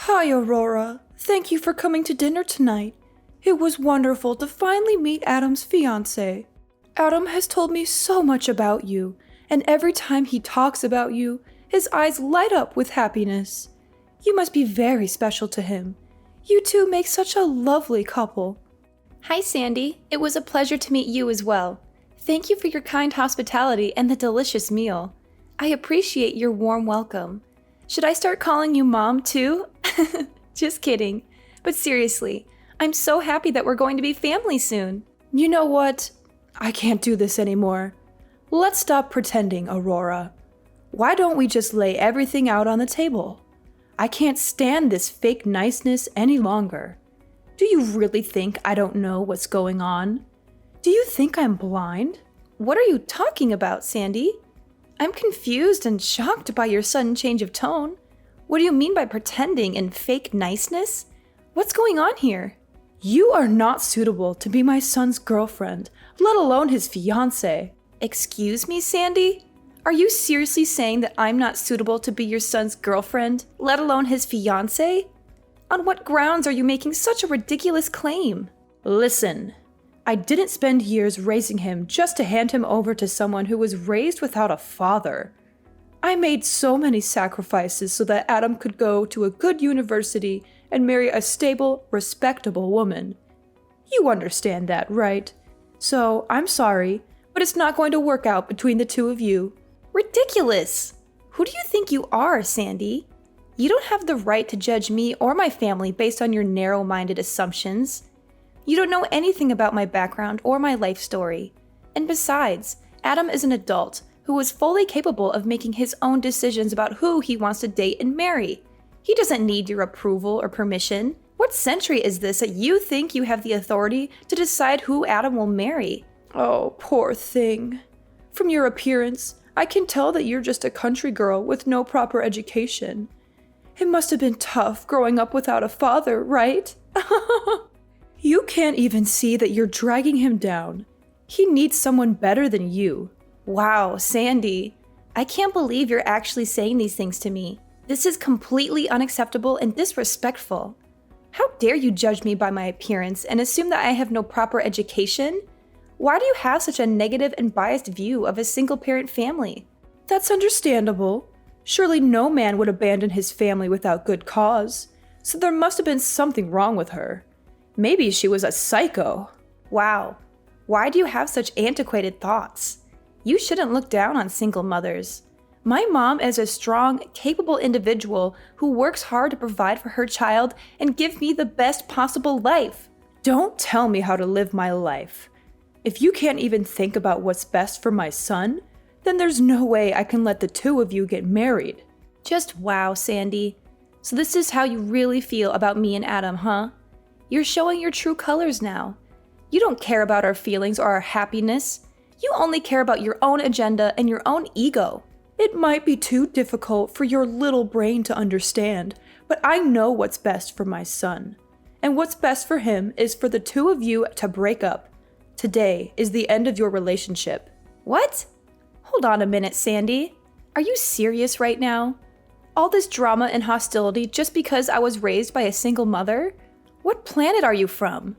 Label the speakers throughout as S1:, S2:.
S1: Hi, Aurora. Thank you for coming to dinner tonight. It was wonderful to finally meet Adam's fiancé. Adam has told me so much about you, and every time he talks about you, his eyes light up with happiness. You must be very special to him. You two make such a lovely couple.
S2: Hi, Sandy. It was a pleasure to meet you as well. Thank you for your kind hospitality and the delicious meal. I appreciate your warm welcome. Should I start calling you Mom, too? Just kidding. But seriously, I'm so happy that we're going to be family soon.
S1: You know what? I can't do this anymore. Let's stop pretending, Aurora. Why don't we just lay everything out on the table? I can't stand this fake niceness any longer. Do you really think I don't know what's going on? Do you think I'm blind?
S2: What are you talking about, Sandy? I'm confused and shocked by your sudden change of tone. What do you mean by pretending and fake niceness? What's going on here?
S1: You are not suitable to be my son's girlfriend, let alone his fiancé.
S2: Excuse me, Sandy? Are you seriously saying that I'm not suitable to be your son's girlfriend, let alone his fiancé? On what grounds are you making such a ridiculous claim?
S1: Listen, I didn't spend years raising him just to hand him over to someone who was raised without a father. I made so many sacrifices so that Adam could go to a good university and marry a stable, respectable woman. You understand that, right? So, I'm sorry, but it's not going to work out between the two of you.
S2: Ridiculous! Who do you think you are, Sandy? You don't have the right to judge me or my family based on your narrow-minded assumptions. You don't know anything about my background or my life story. And besides, Adam is an adult who is fully capable of making his own decisions about who he wants to date and marry. He doesn't need your approval or permission. What century is this that you think you have the authority to decide who Adam will marry?
S1: Oh, poor thing. From your appearance, I can tell that you're just a country girl with no proper education. It must have been tough growing up without a father, right? You can't even see that you're dragging him down. He needs someone better than you.
S2: Wow, Sandy. I can't believe you're actually saying these things to me. This is completely unacceptable and disrespectful. How dare you judge me by my appearance and assume that I have no proper education? Why do you have such a negative and biased view of a single-parent family?
S1: That's understandable. Surely no man would abandon his family without good cause, so there must have been something wrong with her. Maybe she was a psycho.
S2: Wow. Why do you have such antiquated thoughts? You shouldn't look down on single mothers. My mom is a strong, capable individual who works hard to provide for her child and give me the best possible life.
S1: Don't tell me how to live my life. If you can't even think about what's best for my son, then there's no way I can let the two of you get married.
S2: Just wow, Sandy. So this is how you really feel about me and Adam, huh? You're showing your true colors now. You don't care about our feelings or our happiness. You only care about your own agenda and your own ego.
S1: It might be too difficult for your little brain to understand, but I know what's best for my son. And what's best for him is for the two of you to break up. Today is the end of your relationship.
S2: What? Hold on a minute, Sandy. Are you serious right now? All this drama and hostility just because I was raised by a single mother? What planet are you from?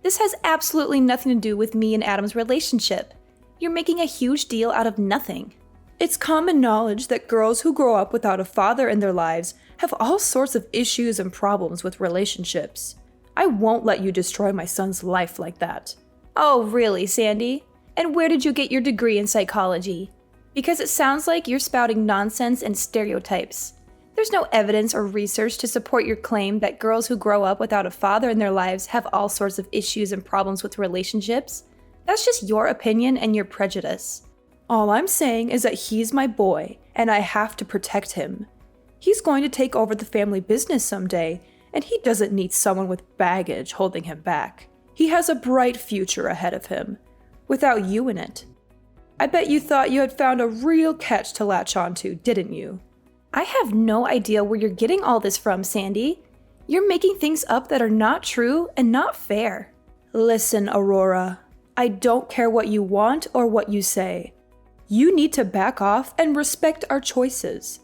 S2: This has absolutely nothing to do with me and Adam's relationship. You're making a huge deal out of nothing.
S1: It's common knowledge that girls who grow up without a father in their lives have all sorts of issues and problems with relationships. I won't let you destroy my son's life like that.
S2: Oh, really, Sandy? And where did you get your degree in psychology? Because it sounds like you're spouting nonsense and stereotypes. There's no evidence or research to support your claim that girls who grow up without a father in their lives have all sorts of issues and problems with relationships. That's just your opinion and your prejudice.
S1: All I'm saying is that he's my boy, and I have to protect him. He's going to take over the family business someday, and he doesn't need someone with baggage holding him back. He has a bright future ahead of him, without you in it. I bet you thought you had found a real catch to latch onto, didn't you?
S2: I have no idea where you're getting all this from, Sandy. You're making things up that are not true and not fair.
S1: Listen, Aurora, I don't care what you want or what you say. You need to back off and respect our choices.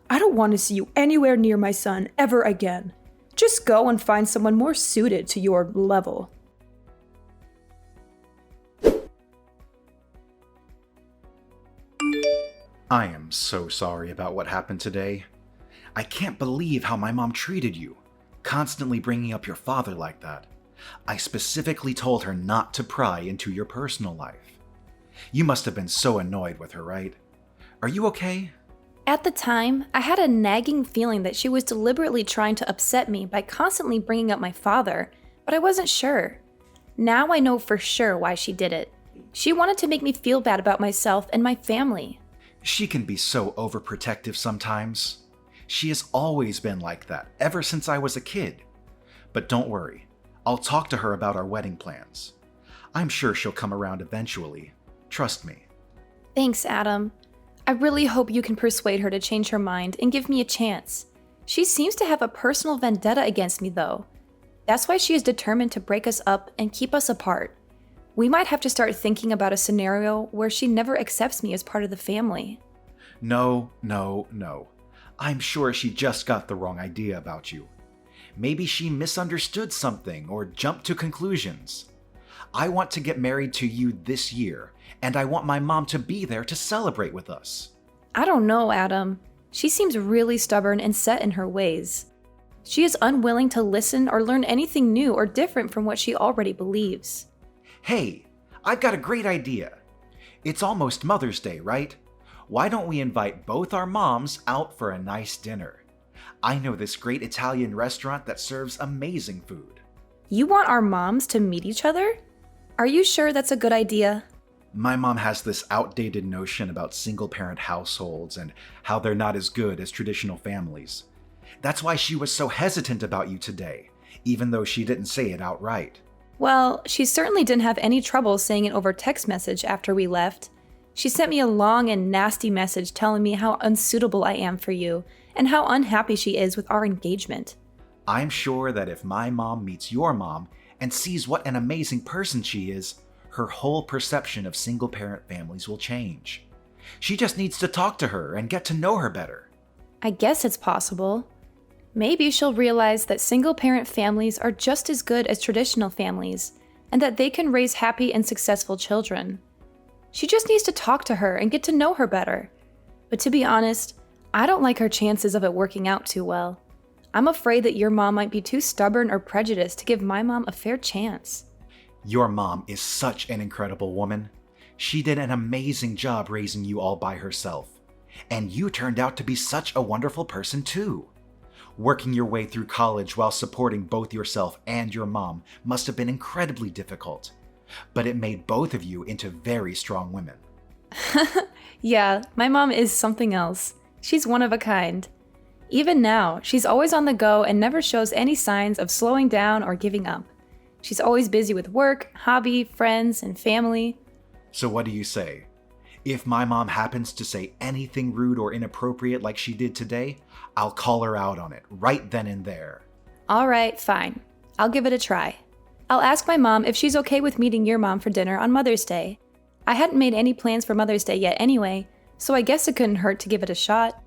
S1: I don't want to see you anywhere near my son ever again. Just go and find someone more suited to your level.
S3: I am so sorry about what happened today. I can't believe how my mom treated you, constantly bringing up your father like that. I specifically told her not to pry into your personal life. You must have been so annoyed with her, right? Are you okay?
S2: At the time, I had a nagging feeling that she was deliberately trying to upset me by constantly bringing up my father, but I wasn't sure. Now I know for sure why she did it. She wanted to make me feel bad about myself and my family.
S3: She can be so overprotective sometimes. She has always been like that, ever since I was a kid. But don't worry, I'll talk to her about our wedding plans. I'm sure she'll come around eventually. Trust me.
S2: Thanks, Adam. I really hope you can persuade her to change her mind and give me a chance. She seems to have a personal vendetta against me, though. That's why she is determined to break us up and keep us apart. We might have to start thinking about a scenario where she never accepts me as part of the family.
S3: No. I'm sure she just got the wrong idea about you. Maybe she misunderstood something or jumped to conclusions. I want to get married to you this year, and I want my mom to be there to celebrate with us.
S2: I don't know, Adam. She seems really stubborn and set in her ways. She is unwilling to listen or learn anything new or different from what she already believes.
S3: Hey, I've got a great idea. It's almost Mother's Day, right? Why don't we invite both our moms out for a nice dinner? I know this great Italian restaurant that serves amazing food.
S2: You want our moms to meet each other? Are you sure that's a good idea?
S3: My mom has this outdated notion about single-parent households and how they're not as good as traditional families. That's why she was so hesitant about you today, even though she didn't say it outright.
S2: Well, she certainly didn't have any trouble saying it over text message after we left. She sent me a long and nasty message telling me how unsuitable I am for you and how unhappy she is with our engagement.
S3: I'm sure that if my mom meets your mom and sees what an amazing person she is, her whole perception of single-parent families will change. She just needs to talk to her and get to know her better.
S2: I guess it's possible. Maybe she'll realize that single-parent families are just as good as traditional families, and that they can raise happy and successful children. She just needs to talk to her and get to know her better. But to be honest, I don't like her chances of it working out too well. I'm afraid that your mom might be too stubborn or prejudiced to give my mom a fair chance.
S3: Your mom is such an incredible woman. She did an amazing job raising you all by herself. And you turned out to be such a wonderful person too. Working your way through college while supporting both yourself and your mom must have been incredibly difficult. But it made both of you into very strong women.
S2: Yeah, my mom is something else. She's one of a kind. Even now, she's always on the go and never shows any signs of slowing down or giving up. She's always busy with work, hobby, friends, and family.
S3: So what do you say? If my mom happens to say anything rude or inappropriate like she did today, I'll call her out on it right then and there.
S2: All right, fine. I'll give it a try. I'll ask my mom if she's okay with meeting your mom for dinner on Mother's Day. I hadn't made any plans for Mother's Day yet anyway, so I guess it couldn't hurt to give it a shot.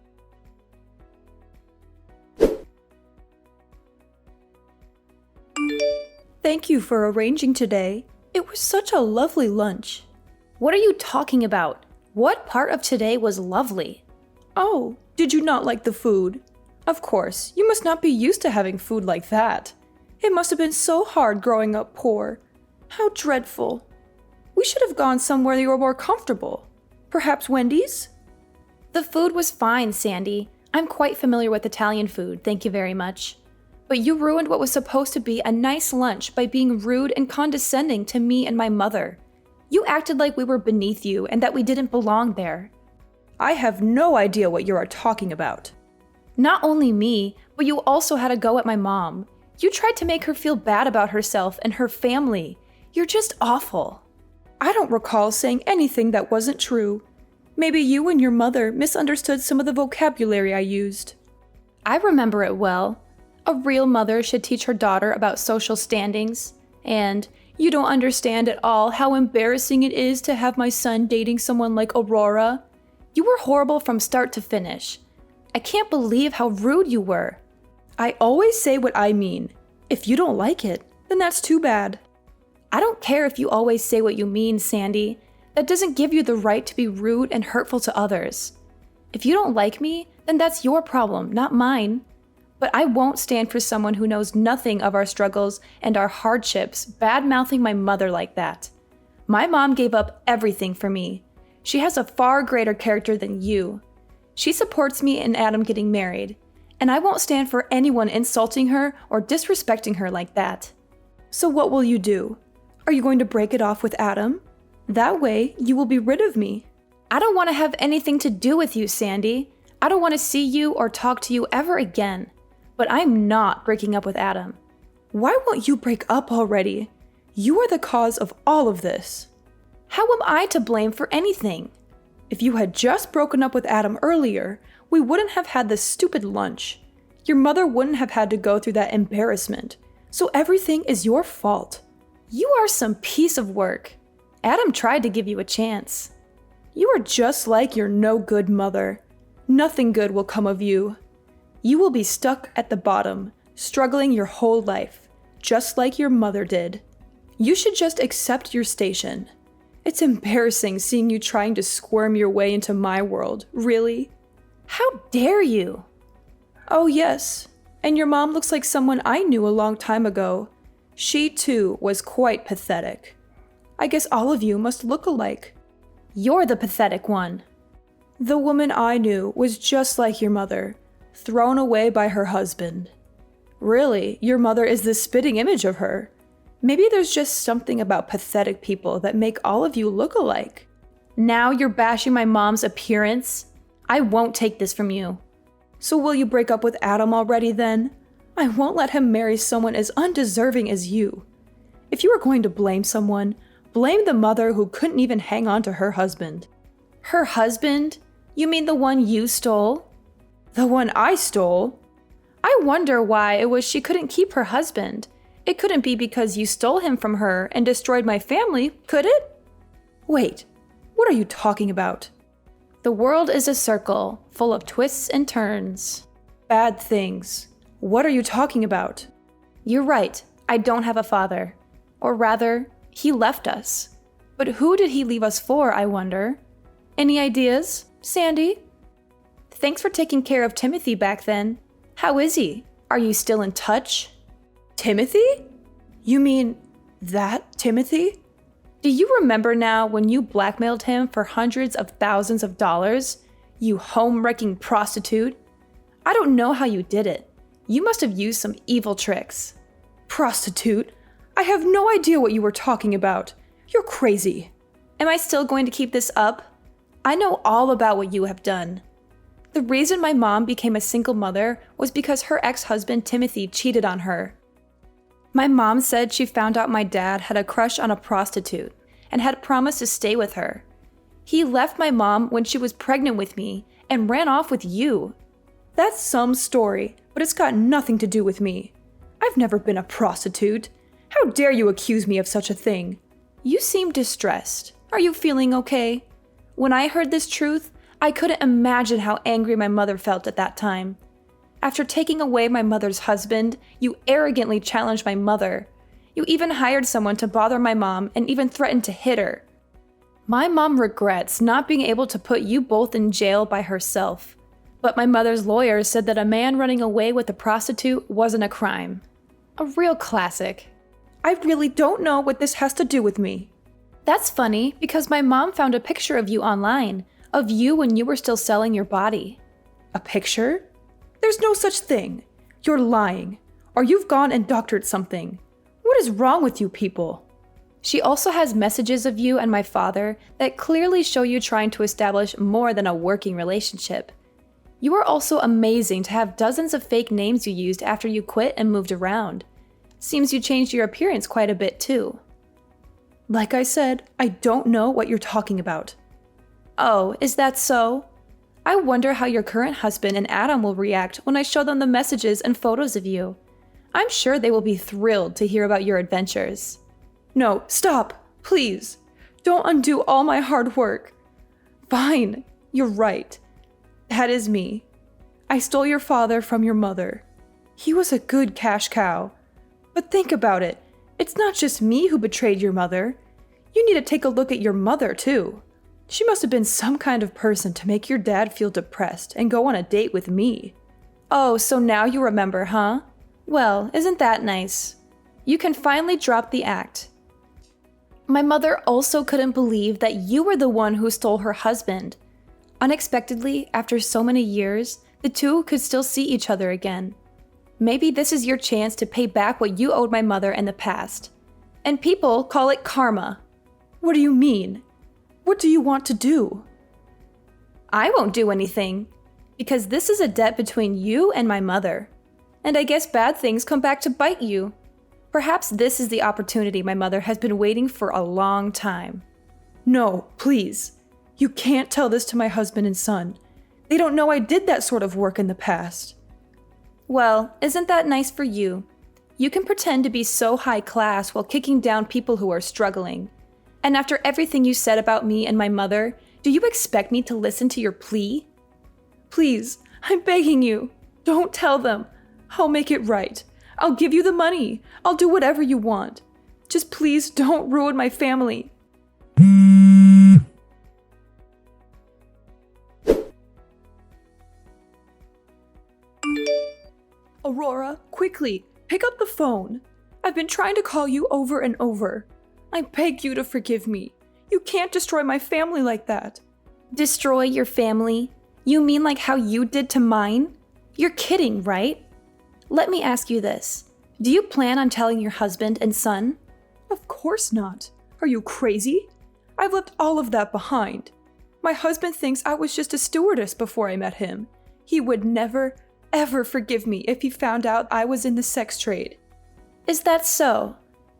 S1: Thank you for arranging today. It was such a lovely lunch.
S2: What are you talking about? What part of today was lovely?
S1: Oh, did you not like the food? Of course, you must not be used to having food like that. It must have been so hard growing up poor. How dreadful. We should have gone somewhere you were more comfortable. Perhaps Wendy's?
S2: The food was fine, Sandy. I'm quite familiar with Italian food, thank you very much. But you ruined what was supposed to be a nice lunch by being rude and condescending to me and my mother. You acted like we were beneath you and that we didn't belong there.
S1: I have no idea what you are talking about.
S2: Not only me, but you also had a go at my mom. You tried to make her feel bad about herself and her family. You're just awful.
S1: I don't recall saying anything that wasn't true. Maybe you and your mother misunderstood some of the vocabulary I used.
S2: I remember it well. A real mother should teach her daughter about social standings. And you don't understand at all how embarrassing it is to have my son dating someone like Aurora. You were horrible from start to finish. I can't believe how rude you were.
S1: I always say what I mean. If you don't like it, then that's too bad.
S2: I don't care if you always say what you mean, Sandy. That doesn't give you the right to be rude and hurtful to others. If you don't like me, then that's your problem, not mine. But I won't stand for someone who knows nothing of our struggles and our hardships bad-mouthing my mother like that. My mom gave up everything for me. She has a far greater character than you. She supports me and Adam getting married, and I won't stand for anyone insulting her or disrespecting her like that.
S1: So what will you do? Are you going to break it off with Adam? That way, you will be rid of me.
S2: I don't want to have anything to do with you, Sandy. I don't want to see you or talk to you ever again. But I'm not breaking up with Adam.
S1: Why won't you break up already? You are the cause of all of this.
S2: How am I to blame for anything?
S1: If you had just broken up with Adam earlier, we wouldn't have had this stupid lunch. Your mother wouldn't have had to go through that embarrassment. So everything is your fault.
S2: You are some piece of work. Adam tried to give you a chance.
S1: You are just like your no-good mother. Nothing good will come of you. You will be stuck at the bottom, struggling your whole life, just like your mother did. You should just accept your station. It's embarrassing seeing you trying to squirm your way into my world, really?
S2: How dare you?
S1: Oh yes, and your mom looks like someone I knew a long time ago. She too was quite pathetic. I guess all of you must look alike.
S2: You're the pathetic one.
S1: The woman I knew was just like your mother, thrown away by her husband. Really, your mother is the spitting image of her. Maybe there's just something about pathetic people that make all of you look alike.
S2: Now you're bashing my mom's appearance? I won't take this from you.
S1: So will you break up with Adam already then? I won't let him marry someone as undeserving as you. If you are going to blame someone, blame the mother who couldn't even hang on to her husband.
S2: Her husband? You mean the one you stole?
S1: The one I stole?
S2: I wonder why it was she couldn't keep her husband. It couldn't be because you stole him from her and destroyed my family, could it?
S1: Wait, what are you talking about?
S2: The world is a circle, full of twists and turns.
S1: Bad things. What are you talking about?
S2: You're right, I don't have a father. Or rather, he left us. But who did he leave us for, I wonder? Any ideas, Sandy? Thanks for taking care of Timothy back then. How is he? Are you still in touch?
S1: Timothy? You mean that Timothy?
S2: Do you remember now when you blackmailed him for hundreds of thousands of dollars? You home-wrecking prostitute? I don't know how you did it. You must have used some evil tricks.
S1: Prostitute? I have no idea what you were talking about. You're crazy.
S2: Am I still going to keep this up? I know all about what you have done. The reason my mom became a single mother was because her ex-husband Timothy cheated on her. My mom said she found out my dad had a crush on a prostitute and had promised to stay with her. He left my mom when she was pregnant with me and ran off with you.
S1: That's some story, but it's got nothing to do with me. I've never been a prostitute. How dare you accuse me of such a thing?
S2: You seem distressed. Are you feeling okay? When I heard this truth, I couldn't imagine how angry my mother felt at that time. After taking away my mother's husband, you arrogantly challenged my mother. You even hired someone to bother my mom and even threatened to hit her. My mom regrets not being able to put you both in jail by herself. But my mother's lawyer said that a man running away with a prostitute wasn't a crime. A real classic.
S1: I really don't know what this has to do with me.
S2: That's funny because my mom found a picture of you online, of you when you were still selling your body.
S1: A picture? There's no such thing. You're lying. Or you've gone and doctored something. What is wrong with you people?
S2: She also has messages of you and my father that clearly show you trying to establish more than a working relationship. You are also amazing to have dozens of fake names you used after you quit and moved around. Seems you changed your appearance quite a bit too.
S1: Like I said, I don't know what you're talking about.
S2: Oh, is that so? I wonder how your current husband and Adam will react when I show them the messages and photos of you. I'm sure they will be thrilled to hear about your adventures.
S1: No, stop, please. Don't undo all my hard work. Fine, you're right. That is me. I stole your father from your mother. He was a good cash cow. But think about it. It's not just me who betrayed your mother. You need to take a look at your mother, too. She must have been some kind of person to make your dad feel depressed and go on a date with me.
S2: Oh, so now you remember, huh? Well, isn't that nice? You can finally drop the act. My mother also couldn't believe that you were the one who stole her husband. Unexpectedly, after so many years, the two could still see each other again. Maybe this is your chance to pay back what you owed my mother in the past. And people call it karma.
S1: What do you mean? What do you want to do?
S2: I won't do anything, because this is a debt between you and my mother. And I guess bad things come back to bite you. Perhaps this is the opportunity my mother has been waiting for a long time.
S1: No, please. You can't tell this to my husband and son. They don't know I did that sort of work in the past.
S2: Well, isn't that nice for you? You can pretend to be so high class while kicking down people who are struggling. And after everything you said about me and my mother, do you expect me to listen to your plea?
S1: Please, I'm begging you. Don't tell them. I'll make it right. I'll give you the money. I'll do whatever you want. Just please don't ruin my family. Aurora, quickly, pick up the phone. I've been trying to call you over and over. I beg you to forgive me. You can't destroy my family like that.
S2: Destroy your family? You mean like how you did to mine? You're kidding, right? Let me ask you this. Do you plan on telling your husband and son?
S1: Of course not. Are you crazy? I've left all of that behind. My husband thinks I was just a stewardess before I met him. He would never, ever forgive me if he found out I was in the sex trade.
S2: Is that so?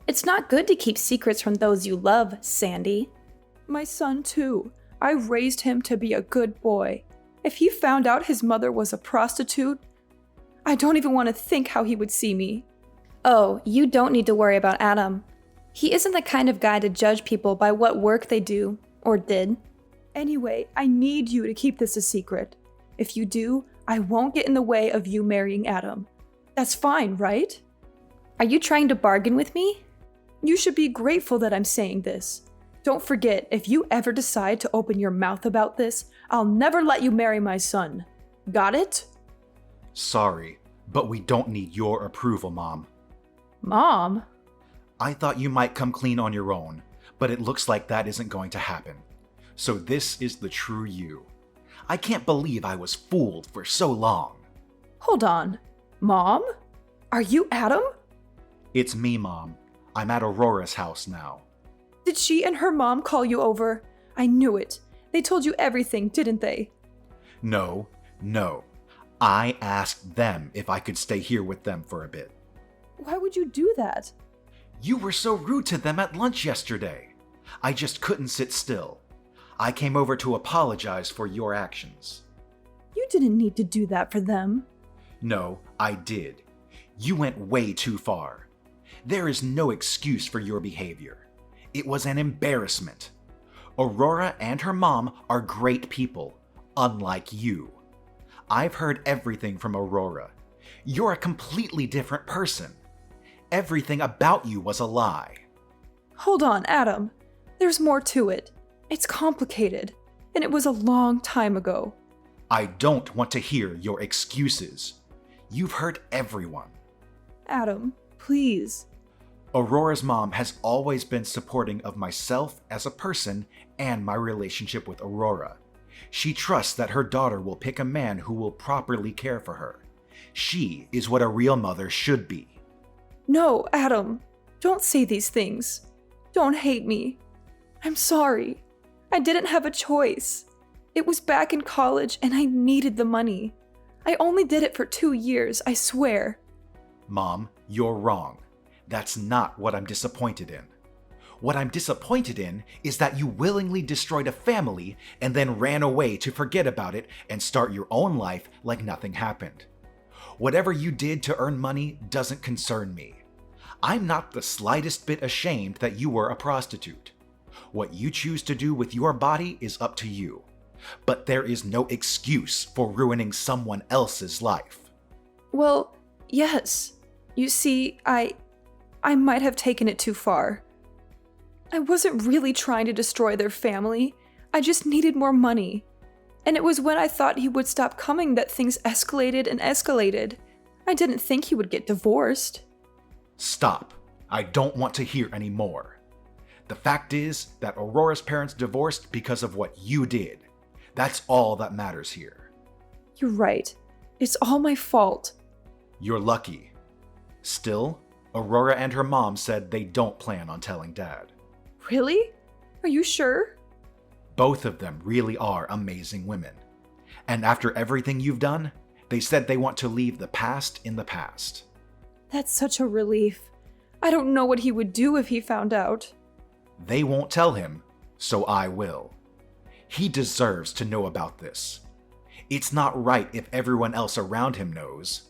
S2: It's not good to keep secrets from those you love, Sandy.
S1: My son, too. I raised him to be a good boy. If he found out his mother was a prostitute, I don't even want to think how he would see me.
S2: Oh, you don't need to worry about Adam. He isn't the kind of guy to judge people by what work they do, or did.
S1: Anyway, I need you to keep this a secret. If you do, I won't get in the way of you marrying Adam. That's fine, right?
S2: Are you trying to bargain with me?
S1: You should be grateful that I'm saying this. Don't forget, if you ever decide to open your mouth about this, I'll never let you marry my son. Got it?
S3: Sorry, but we don't need your approval, Mom.
S1: Mom?
S3: I thought you might come clean on your own, but it looks like that isn't going to happen. So this is the true you. I can't believe I was fooled for so long.
S1: Hold on. Mom? Are you Adam?
S3: It's me, Mom. I'm at Aurora's house now.
S1: Did she and her mom call you over? I knew it. They told you everything, didn't they?
S3: No. I asked them if I could stay here with them for a bit.
S1: Why would you do that?
S3: You were so rude to them at lunch yesterday. I just couldn't sit still. I came over to apologize for your actions.
S1: You didn't need to do that for them.
S3: No, I did. You went way too far. There is no excuse for your behavior. It was an embarrassment. Aurora and her mom are great people, unlike you. I've heard everything from Aurora. You're a completely different person. Everything about you was a lie.
S1: Hold on, Adam. There's more to it. It's complicated, and it was a long time ago.
S3: I don't want to hear your excuses. You've hurt everyone.
S1: Adam, please.
S3: Aurora's mom has always been supporting of myself as a person and my relationship with Aurora. She trusts that her daughter will pick a man who will properly care for her. She is what a real mother should be.
S1: No, Adam. Don't say these things. Don't hate me. I'm sorry. I didn't have a choice. It was back in college and I needed the money. I only did it for 2 years, I swear.
S3: Mom, you're wrong. That's not what I'm disappointed in. What I'm disappointed in is that you willingly destroyed a family and then ran away to forget about it and start your own life like nothing happened. Whatever you did to earn money doesn't concern me. I'm not the slightest bit ashamed that you were a prostitute. What you choose to do with your body is up to you. But there is no excuse for ruining someone else's life.
S1: Well, Yes. You see, I might have taken it too far. I wasn't really trying to destroy their family. I just needed more money. And it was when I thought he would stop coming that things escalated and escalated. I didn't think he would get divorced.
S3: Stop. I don't want to hear any more. The fact is that Aurora's parents divorced because of what you did. That's all that matters here.
S1: You're right. It's all my fault.
S3: You're lucky. Still, Aurora and her mom said they don't plan on telling Dad.
S1: Really? Are you sure?
S3: Both of them really are amazing women. And after everything you've done, they said they want to leave the past in the past.
S1: That's such a relief. I don't know what he would do if he found out.
S3: They won't tell him, so I will. He deserves to know about this. It's not right if everyone else around him knows.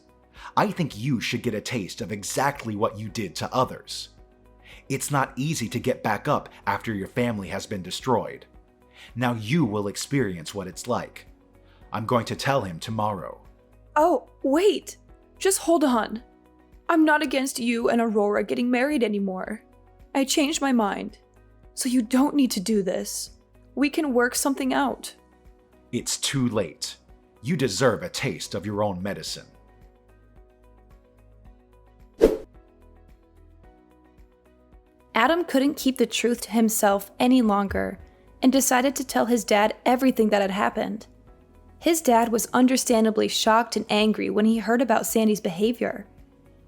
S3: I think you should get a taste of exactly what you did to others. It's not easy to get back up after your family has been destroyed. Now you will experience what it's like. I'm going to tell him tomorrow.
S1: Oh, wait. Just hold on. I'm not against you and Aurora getting married anymore. I changed my mind. So you don't need to do this. We can work something out.
S3: It's too late. You deserve a taste of your own medicine.
S2: Adam couldn't keep the truth to himself any longer and decided to tell his dad everything that had happened. His dad was understandably shocked and angry when he heard about Sandy's behavior.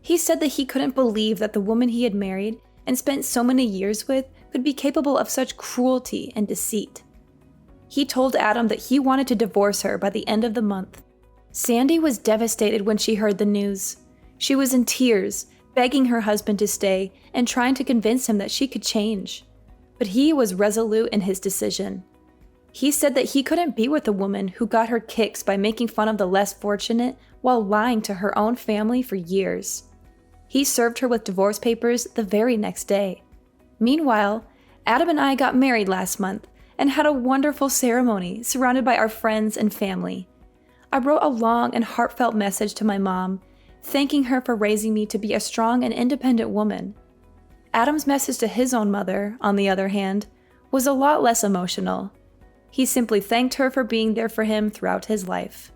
S2: He said that he couldn't believe that the woman he had married and spent so many years with could be capable of such cruelty and deceit. He told Adam that he wanted to divorce her by the end of the month. Sandy was devastated when she heard the news. She was in tears, begging her husband to stay and trying to convince him that she could change. But he was resolute in his decision. He said that he couldn't be with a woman who got her kicks by making fun of the less fortunate while lying to her own family for years. He served her with divorce papers the very next day. Meanwhile, Adam and I got married last month and had a wonderful ceremony surrounded by our friends and family. I wrote a long and heartfelt message to my mom, thanking her for raising me to be a strong and independent woman. Adam's message to his own mother, on the other hand, was a lot less emotional. He simply thanked her for being there for him throughout his life.